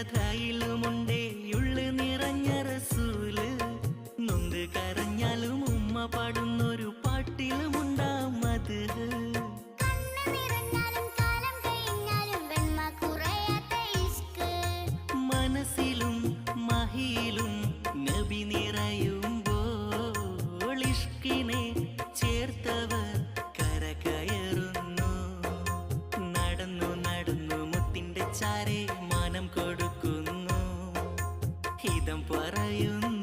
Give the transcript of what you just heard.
കഥയിലുമുണ്ടേ ഉള്ളു നിറഞ്ഞ റസൂല്. നൊന്ത് കരഞ്ഞാലും ഉമ്മ പാടുന്നൊരു പാട്ടിലുമുണ്ടാം അത്. മനസ്സിലും മഹിയിലും നബി നിറയുമ്പോൾ ഇഷ്കിനെ ചേർത്തവർ കരകയറുന്നു. നടന്നു നടന്നു മുത്തിന്റെ ചാരെ മാനം കൊടുക്കുന്നു. ഹിതം പറയുന്നു